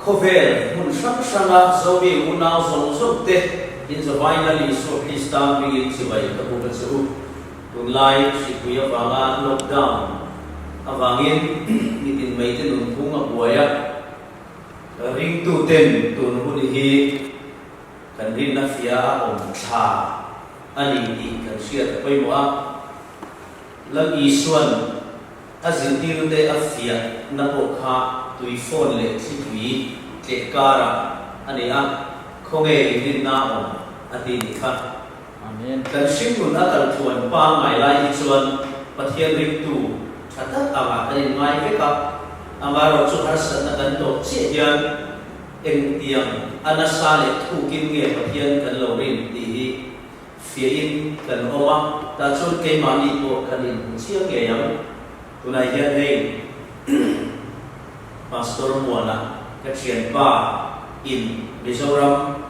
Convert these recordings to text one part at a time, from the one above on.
khovel mun sang sanga zobi unau zong zong te in the finally so please down begin to by the book so tunlai si kuya banga lockdown awangin nitin mai te nun thunga buaya ring tu ten tun huni hi kan rin na fia om tha ani ti kan sia poi mo a lam isuan azin ti lu te afia na po kha tui phone le si tui te kara ani a khonge rin na om ati ni kha amen kan sim nun a kal thuan pa ngai lai hi chuan pathian ring tu thata awa kan ngai ve ka amaro chu har san na kan to che hian eng tiang anasale thu kin nge pathian kan lo rin ti hi fia in kan oma ta chun ke mani ko kan in chia nge yang tunai hian hei pastor muana ka thian pa in Mizoram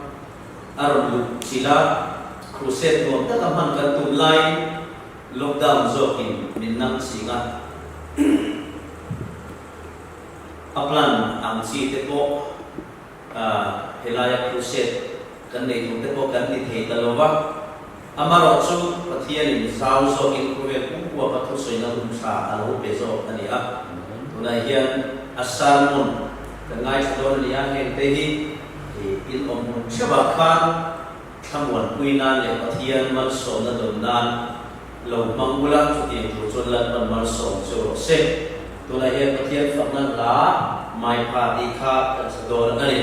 arlu sila crusade mo ta kaman kan tulai lockdown zokin minnang singa aplan ang si te po helaya crusade kan nei tu te po kan ni the talova amaro chu pathian in sao zokin kruvel ku pa thu soina rum sa alo pezo ani a tunai hian asalmon kan ngai don lia hen te hi in om chaba khan thamwan puina le pathian mal so na don nan lo mangula chu ti tu chon lan man mal so chu se tunai hian pathian fakna la mai pa ti kha kan don ani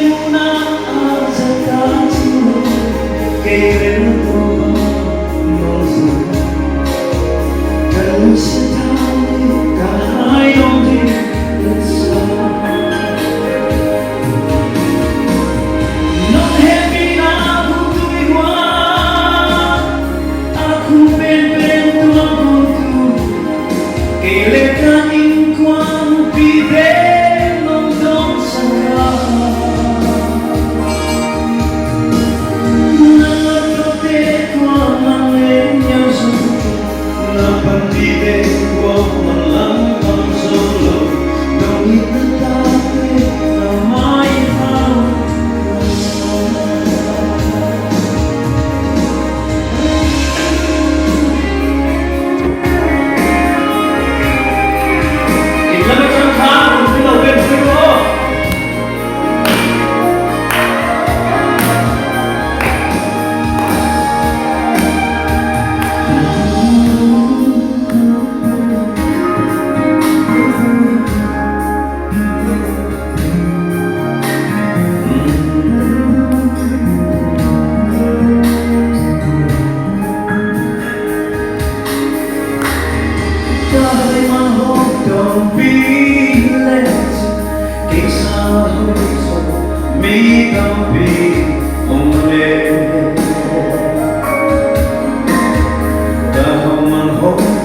Una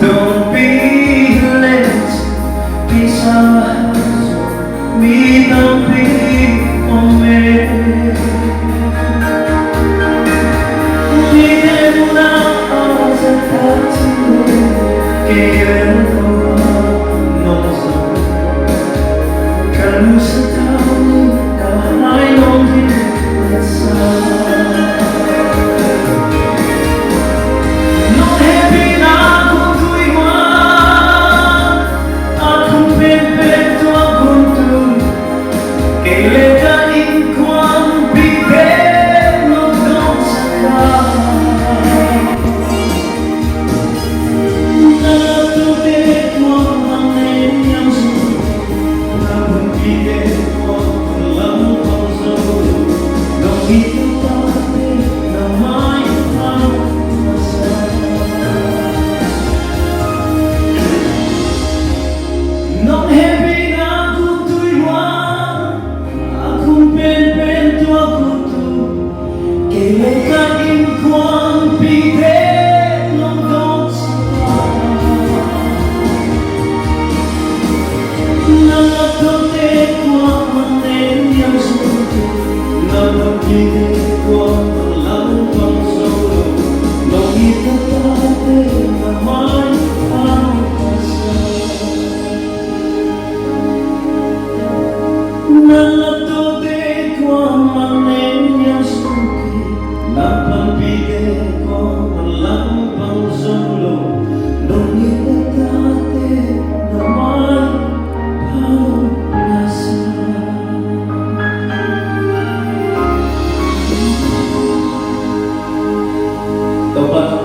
Don't be late, peace me don't be on me. Una cosa facile che non so, che non si mai non ti Dapat